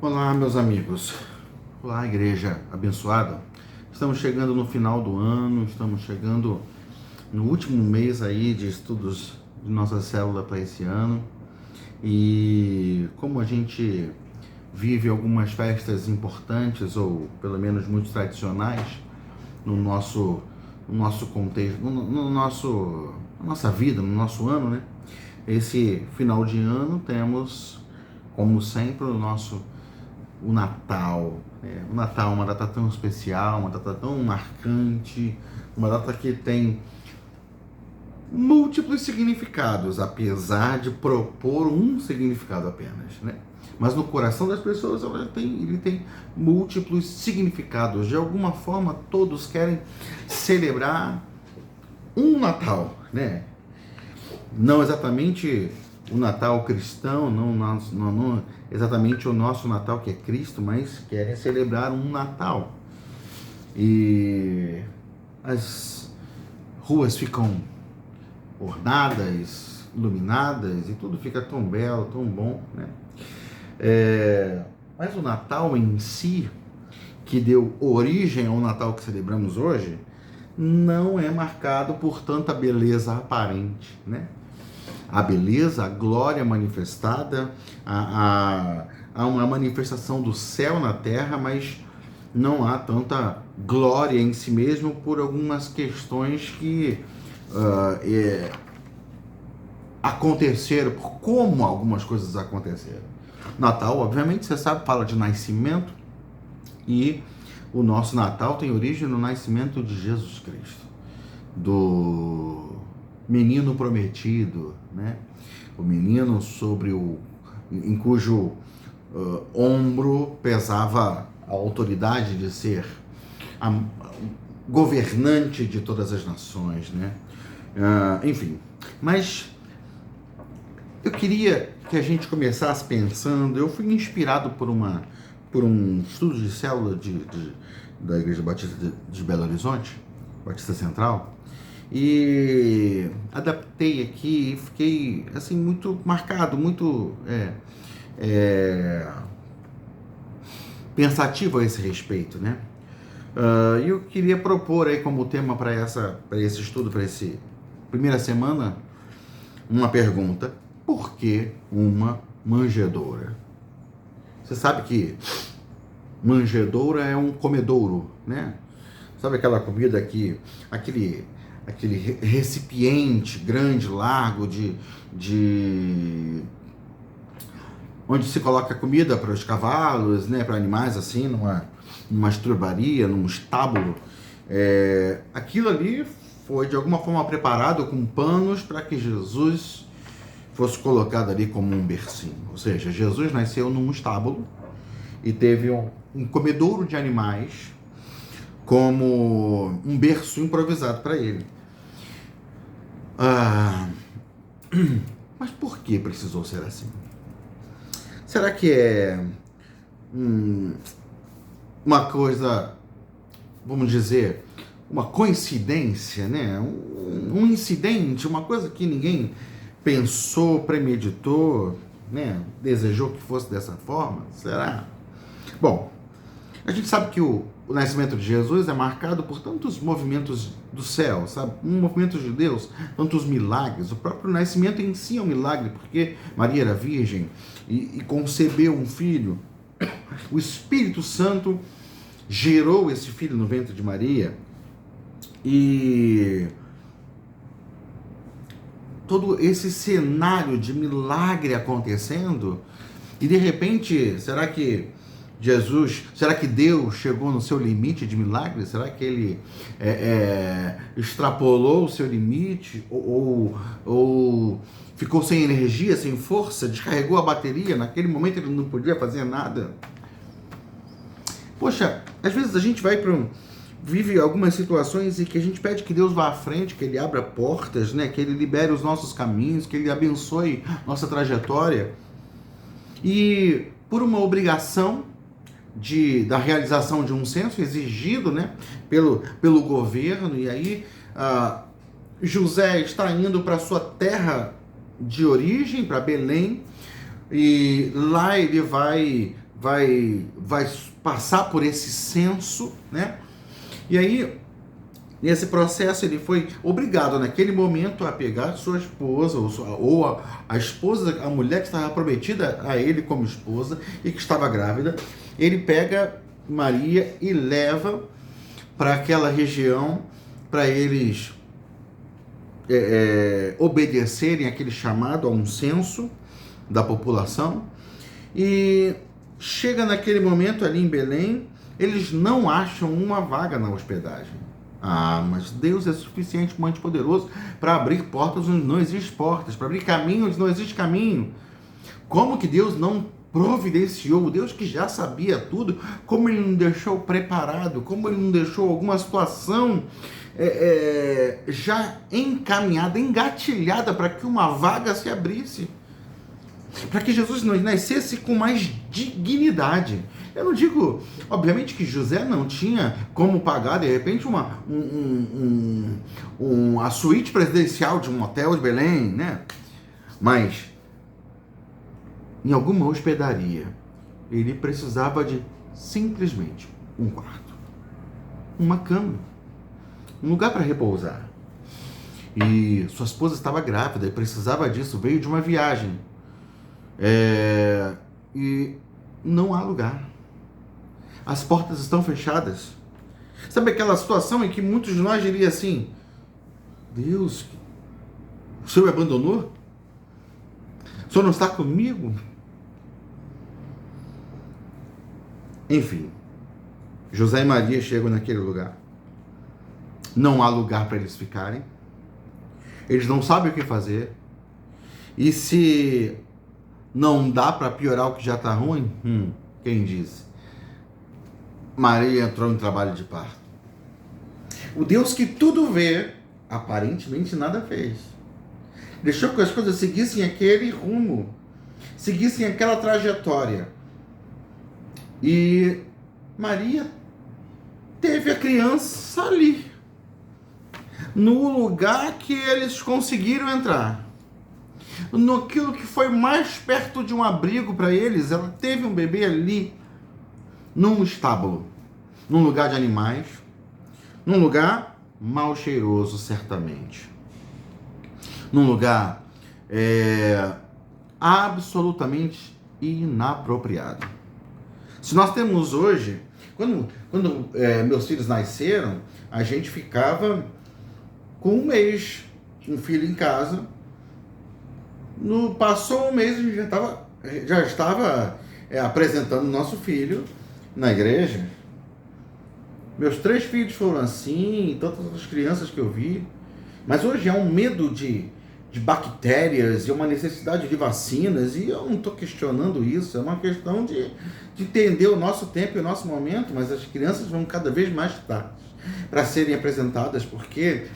Olá, meus amigos. Olá, igreja abençoada. Estamos chegando no final do ano, estamos chegando no último mês aí de estudos de nossa célula para esse ano. E como a gente vive algumas festas importantes, ou pelo menos muito tradicionais, no nosso contexto, na nossa vida, no nosso ano, né? Esse final de ano temos, como sempre, o Natal. O Natal é uma data tão especial, uma data tão marcante, uma data que tem múltiplos significados, apesar de propor um significado apenas, né? Mas no coração das pessoas ele tem múltiplos significados. De alguma forma, todos querem celebrar um Natal, né? Não exatamente o Natal cristão, não exatamente o nosso Natal que é Cristo, mas querem celebrar um Natal. E as ruas ficam ornadas, iluminadas, e tudo fica tão belo, tão bom, né? Mas o Natal em si, que deu origem ao Natal que celebramos hoje, não é marcado por tanta beleza aparente, né? A beleza, a glória manifestada, há uma manifestação do céu na terra, mas não há tanta glória em si mesmo por algumas questões que aconteceram, por como algumas coisas aconteceram. Natal, obviamente, você sabe, fala de nascimento, e o nosso Natal tem origem no nascimento de Jesus Cristo, do menino prometido, né? O menino em cujo ombro pesava a autoridade de ser governante de todas as nações, né? Enfim, mas eu queria que a gente começasse pensando. Eu fui inspirado por um estudo de célula da Igreja Batista de Belo Horizonte, Batista Central, e adaptei aqui e fiquei assim muito marcado, muito pensativo a esse respeito, né? E eu queria propor aí como tema para esse estudo, para essa primeira semana, uma pergunta: por que uma manjedoura? Você sabe que manjedoura é um comedouro, né? Sabe aquela comida que aquele recipiente grande, largo, onde se coloca comida para os cavalos, né, para animais, assim, numa estrebaria, num estábulo. Aquilo ali foi de alguma forma preparado com panos para que Jesus fosse colocado ali como um bercinho. Ou seja, Jesus nasceu num estábulo e teve um comedouro de animais como um berço improvisado para ele. Mas por que precisou ser assim? Será que é uma coisa, vamos dizer, uma coincidência, né? Um incidente, uma coisa que ninguém pensou, premeditou, né? Desejou que fosse dessa forma? Será? Bom, a gente sabe que o nascimento de Jesus é marcado por tantos movimentos do céu, sabe? Um movimento de Deus, tantos milagres. O próprio nascimento em si é um milagre, porque Maria era virgem e concebeu um filho. O Espírito Santo gerou esse filho no ventre de Maria, e todo esse cenário de milagre acontecendo, e de repente, será que Deus chegou no seu limite de milagre? Será que ele extrapolou o seu limite? Ou ficou sem energia, sem força, descarregou a bateria? Naquele momento ele não podia fazer nada? Poxa, às vezes a gente vive algumas situações em que a gente pede que Deus vá à frente, que Ele abra portas, né? Que Ele libere os nossos caminhos, que Ele abençoe nossa trajetória. E por uma obrigação da realização de um censo exigido, né, pelo governo, e aí José está indo para sua terra de origem, para Belém, e lá ele vai vai passar por esse censo, né? E aí, nesse processo, ele foi obrigado, naquele momento, a pegar sua esposa, ou a esposa, a mulher que estava prometida a ele como esposa e que estava grávida. Ele pega Maria e leva para aquela região, para eles obedecerem aquele chamado a um censo da população. E chega naquele momento ali em Belém, eles não acham uma vaga na hospedagem. Mas Deus é suficientemente poderoso para abrir portas onde não existem portas, para abrir caminho onde não existe caminho. Como que Deus não providenciou? Deus que já sabia tudo, como ele não deixou preparado, como ele não deixou alguma situação já encaminhada, engatilhada para que uma vaga se abrisse, para que Jesus nascesse com mais dignidade. Eu não digo, obviamente, que José não tinha como pagar, de repente, a suíte presidencial de um hotel de Belém, né? Mas, em alguma hospedaria, ele precisava de, simplesmente, um quarto, uma cama, um lugar para repousar. E sua esposa estava grávida e precisava disso, veio de uma viagem. E não há lugar. As portas estão fechadas. Sabe aquela situação em que muitos de nós diriam assim: Deus, o Senhor me abandonou? O Senhor não está comigo? Enfim, José e Maria chegam naquele lugar. Não há lugar para eles ficarem. Eles não sabem o que fazer. E se não dá para piorar o que já está ruim, quem disse? Maria entrou em trabalho de parto. O Deus que tudo vê, aparentemente nada fez. Deixou que as coisas seguissem aquele rumo, seguissem aquela trajetória. E Maria teve a criança ali, no lugar que eles conseguiram entrar. Naquilo que foi mais perto de um abrigo para eles, ela teve um bebê ali, num estábulo, num lugar de animais, num lugar mal cheiroso, certamente. Num lugar absolutamente inapropriado. Se nós temos hoje, quando meus filhos nasceram, a gente ficava com um mês, um filho em casa. Passou um mês, a gente já estava apresentando nosso filho na igreja. Meus 3 filhos foram assim, tantas as crianças que eu vi. Mas hoje há um medo de bactérias e uma necessidade de vacinas, e eu não estou questionando isso, é uma questão de entender o nosso tempo e o nosso momento, mas as crianças vão cada vez mais tarde para serem apresentadas, porque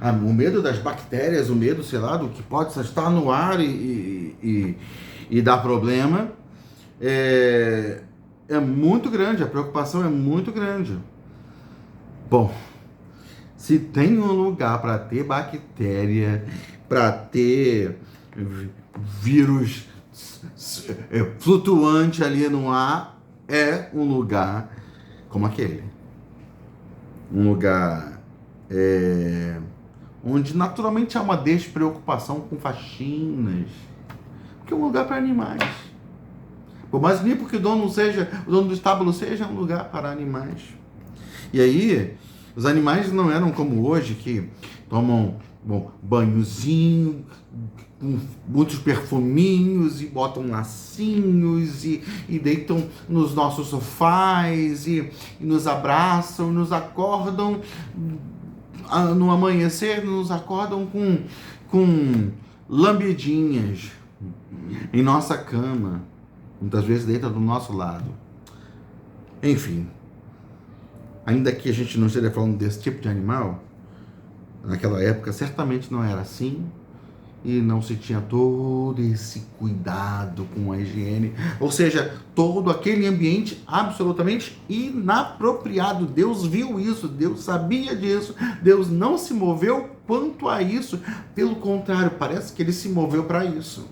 o medo das bactérias, o medo, sei lá, do que pode estar no ar e dar problema, é muito grande, a preocupação é muito grande. Bom, se tem um lugar para ter bactéria, para ter vírus flutuante ali no ar, é um lugar como aquele. Um lugar onde naturalmente há uma despreocupação com faxinas, porque é um lugar para animais. Por mais limpo que o dono do estábulo seja, é um lugar para animais. E aí, os animais não eram como hoje, que tomam banhozinho, com muitos perfuminhos, e botam lacinhos, e deitam nos nossos sofás, e nos abraçam, nos acordam no amanhecer, nos acordam com lambidinhas em nossa cama, muitas vezes deita do nosso lado. Enfim, ainda que a gente não esteja falando desse tipo de animal, naquela época certamente não era assim, e não se tinha todo esse cuidado com a higiene, ou seja, todo aquele ambiente absolutamente inapropriado. Deus viu isso, Deus sabia disso, Deus não se moveu quanto a isso, pelo contrário, parece que ele se moveu para isso.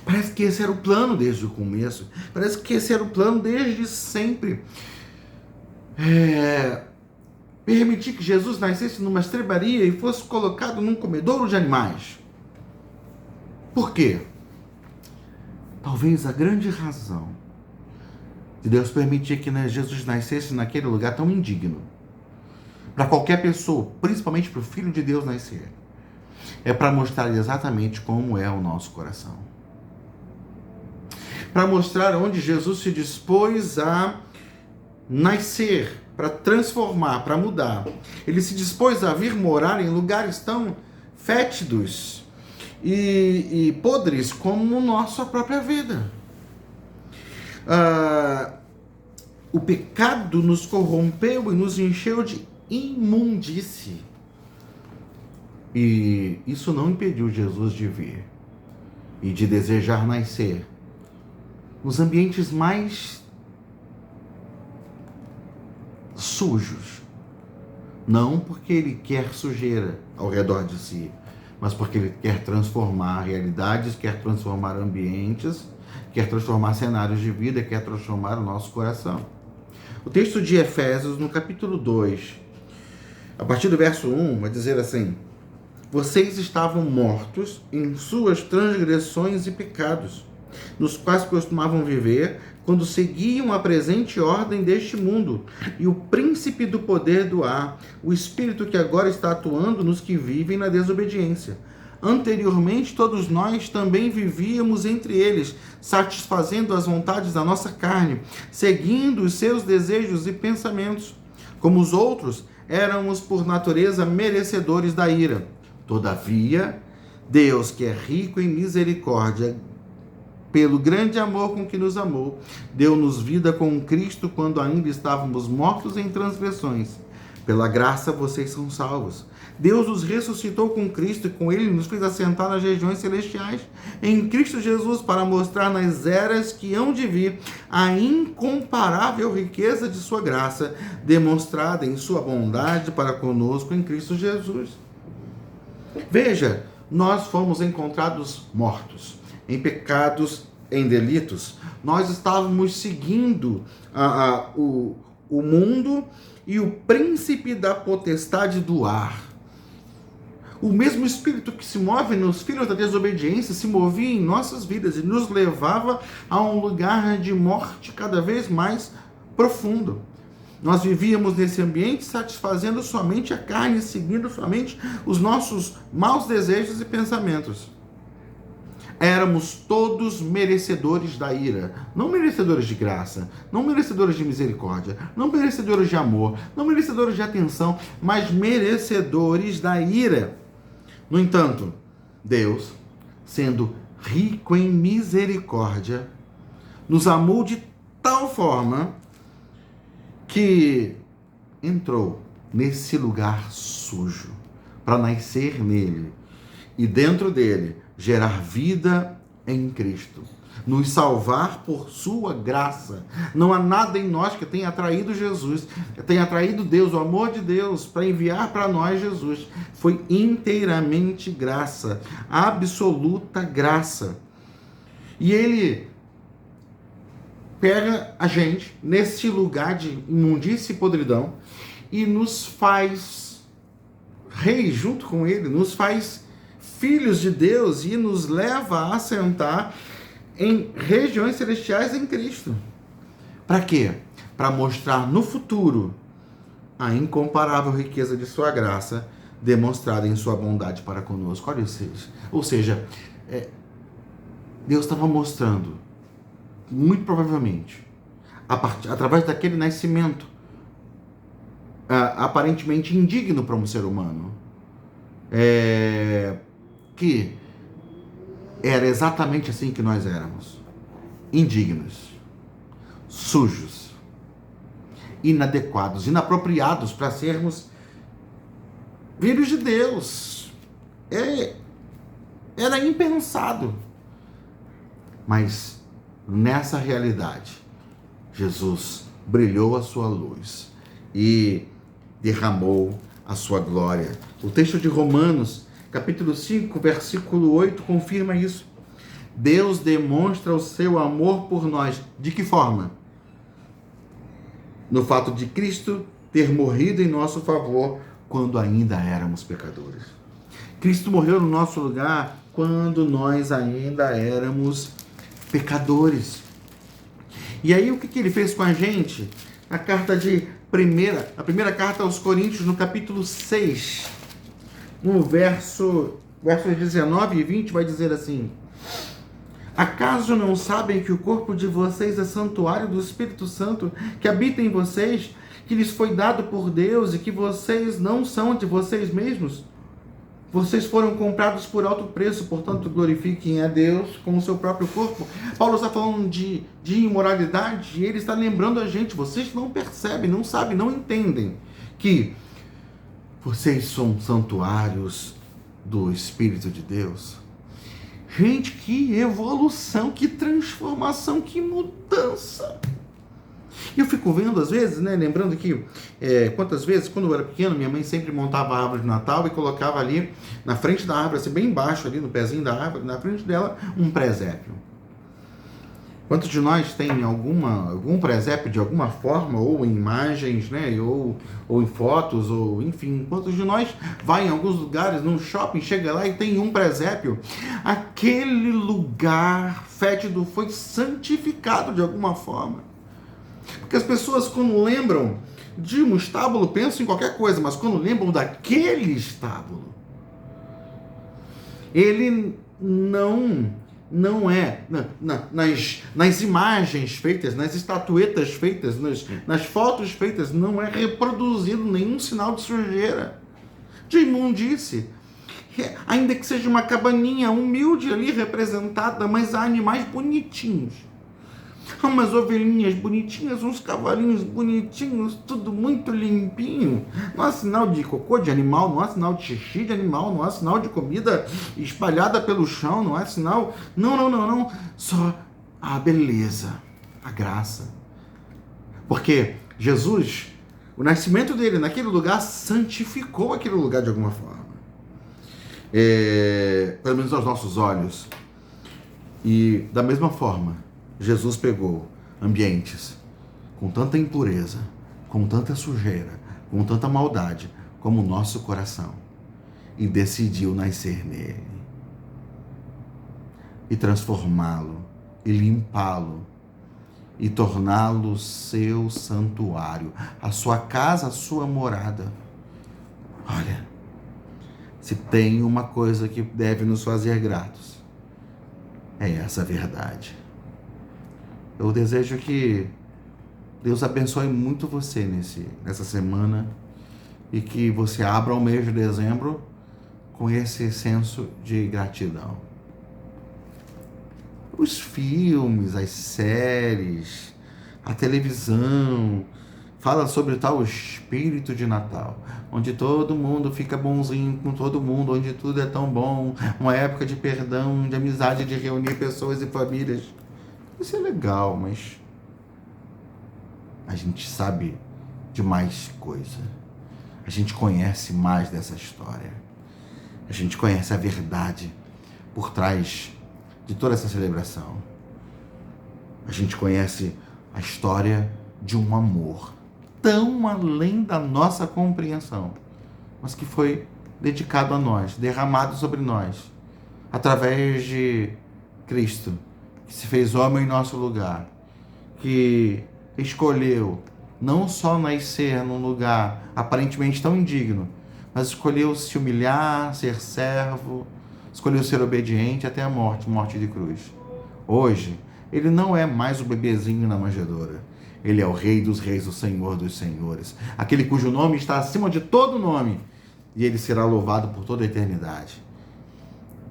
Parece que esse era o plano desde o começo. Parece que esse era o plano desde sempre. Permitir que Jesus nascesse numa estrebaria e fosse colocado num comedouro de animais. Por quê? Talvez a grande razão de Deus permitir que Jesus nascesse naquele lugar tão indigno, para qualquer pessoa, principalmente para o Filho de Deus nascer, é para mostrar exatamente como é o nosso coração. Para mostrar onde Jesus se dispôs a nascer, para transformar, para mudar. Ele se dispôs a vir morar em lugares tão fétidos e podres como nossa própria vida. O pecado nos corrompeu e nos encheu de imundície. E isso não impediu Jesus de vir e de desejar nascer nos ambientes mais sujos. Não porque ele quer sujeira ao redor de si, mas porque ele quer transformar realidades, quer transformar ambientes, quer transformar cenários de vida, quer transformar o nosso coração. O texto de Efésios, no capítulo 2, a partir do verso 1, vai dizer assim: vocês estavam mortos em suas transgressões e pecados, nos quais costumavam viver quando seguiam a presente ordem deste mundo e o príncipe do poder do ar, o espírito que agora está atuando nos que vivem na desobediência. Anteriormente, todos nós também vivíamos entre eles, satisfazendo as vontades da nossa carne, seguindo os seus desejos e pensamentos. Como os outros, éramos por natureza merecedores da ira. Todavia, Deus, que é rico em misericórdia, pelo grande amor com que nos amou, deu-nos vida com Cristo quando ainda estávamos mortos em transgressões. Pela graça vocês são salvos. Deus os ressuscitou com Cristo e com Ele nos fez assentar nas regiões celestiais em Cristo Jesus para mostrar nas eras que hão de vir a incomparável riqueza de sua graça demonstrada em sua bondade para conosco em Cristo Jesus. Veja, nós fomos encontrados mortos em pecados, em delitos. Nós estávamos seguindo o mundo e o príncipe da potestade do ar. O mesmo espírito que se move nos filhos da desobediência se movia em nossas vidas e nos levava a um lugar de morte cada vez mais profundo. Nós vivíamos nesse ambiente satisfazendo somente a carne, seguindo somente os nossos maus desejos e pensamentos. Éramos todos merecedores da ira, não merecedores de graça, não merecedores de misericórdia, não merecedores de amor, não merecedores de atenção, mas merecedores da ira. No entanto, Deus, sendo rico em misericórdia, nos amou de tal forma que entrou nesse lugar sujo para nascer nele e dentro dele gerar vida em Cristo, nos salvar por sua graça. Não há nada em nós que tenha atraído Jesus, tenha atraído Deus, o amor de Deus, para enviar para nós Jesus. Foi inteiramente graça, absoluta graça. E Ele pega a gente nesse lugar de imundície e podridão e nos faz reis junto com Ele, nos faz filhos de Deus e nos leva a assentar em regiões celestiais em Cristo. Para quê? Para mostrar no futuro a incomparável riqueza de sua graça demonstrada em sua bondade para conosco. Olha, ou seja, Deus estava mostrando, muito provavelmente, através daquele nascimento aparentemente indigno para um ser humano, que era exatamente assim que nós éramos: indignos, sujos, inadequados, inapropriados para sermos filhos de Deus. Era impensado. Mas nessa realidade, Jesus brilhou a sua luz e derramou a sua glória. O texto de Romanos, capítulo 5, versículo 8, confirma isso. Deus demonstra o seu amor por nós. De que forma? No fato de Cristo ter morrido em nosso favor quando ainda éramos pecadores. Cristo morreu no nosso lugar quando nós ainda éramos pecadores. E aí o que ele fez com a gente? A primeira carta aos Coríntios, no capítulo 6, no versos 19 e 20, vai dizer assim: acaso não sabem que o corpo de vocês é santuário do Espírito Santo que habita em vocês, que lhes foi dado por Deus e que vocês não são de vocês mesmos? Vocês foram comprados por alto preço, portanto glorifiquem a Deus com o seu próprio corpo. Paulo está falando de imoralidade e ele está lembrando a gente, vocês não percebem, não sabem, não entendem que vocês são santuários do Espírito de Deus. Gente, que evolução, que transformação, que mudança. E eu fico vendo às vezes, né, lembrando que quantas vezes, quando eu era pequeno, minha mãe sempre montava a árvore de Natal e colocava ali na frente da árvore, assim, bem embaixo ali no pezinho da árvore, na frente dela, um presépio. Quantos de nós tem algum presépio de alguma forma, ou em imagens, né, ou em fotos, ou enfim, quantos de nós vai em alguns lugares, num shopping, chega lá e tem um presépio? Aquele lugar fétido foi santificado de alguma forma. Porque as pessoas, quando lembram de um estábulo, pensam em qualquer coisa, mas quando lembram daquele estábulo, ele não é nas imagens feitas, nas estatuetas feitas, nas fotos feitas, não é reproduzido nenhum sinal de sujeira, de imundície. Ainda que seja uma cabaninha humilde ali representada, mas há animais bonitinhos. Há umas ovelhinhas bonitinhas, uns cavalinhos bonitinhos, tudo muito limpinho. Não há sinal de cocô de animal, não há sinal de xixi de animal, não há sinal de comida espalhada pelo chão, não há sinal... Não. Só a beleza, a graça. Porque Jesus, o nascimento dele naquele lugar, santificou aquele lugar de alguma forma. Pelo menos aos nossos olhos. E da mesma forma, Jesus pegou ambientes com tanta impureza, com tanta sujeira, com tanta maldade, como o nosso coração, e decidiu nascer nele, e transformá-lo, e limpá-lo, e torná-lo seu santuário, a sua casa, a sua morada. Olha, se tem uma coisa que deve nos fazer gratos, é essa verdade. Eu desejo que Deus abençoe muito você nessa semana e que você abra o mês de dezembro com esse senso de gratidão. Os filmes, as séries, a televisão, fala sobre tal espírito de Natal, onde todo mundo fica bonzinho com todo mundo, onde tudo é tão bom, uma época de perdão, de amizade, de reunir pessoas e famílias. Isso é legal, mas a gente sabe de mais coisa. A gente conhece mais dessa história. A gente conhece a verdade por trás de toda essa celebração. A gente conhece a história de um amor tão além da nossa compreensão, mas que foi dedicado a nós, derramado sobre nós, através de Cristo, que se fez homem em nosso lugar, que escolheu não só nascer num lugar aparentemente tão indigno, mas escolheu se humilhar, ser servo, escolheu ser obediente até a morte de cruz. Hoje, ele não é mais o bebezinho na manjedoura. Ele é o Rei dos Reis, o Senhor dos Senhores, aquele cujo nome está acima de todo nome, e ele será louvado por toda a eternidade.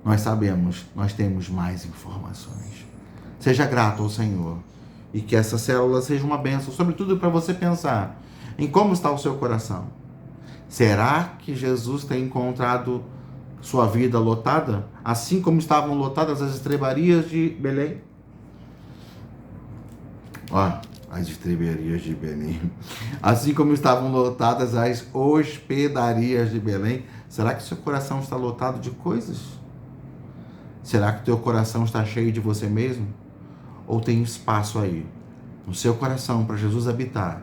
Nós sabemos, nós temos mais informações. Seja grato ao Senhor e que essa célula seja uma bênção, sobretudo para você pensar em como está o seu coração. Será que Jesus tem encontrado sua vida lotada, assim como estavam lotadas as estrebarias de Belém? As estrebarias de Belém. Assim como estavam lotadas as hospedarias de Belém, será que seu coração está lotado de coisas? Será que o teu coração está cheio de você mesmo? Ou tem espaço aí no seu coração para Jesus habitar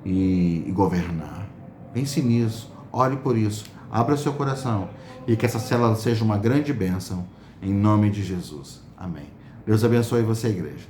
e governar? Pense nisso, ore por isso, abra seu coração e que essa célula seja uma grande bênção, em nome de Jesus. Amém. Deus abençoe você, igreja.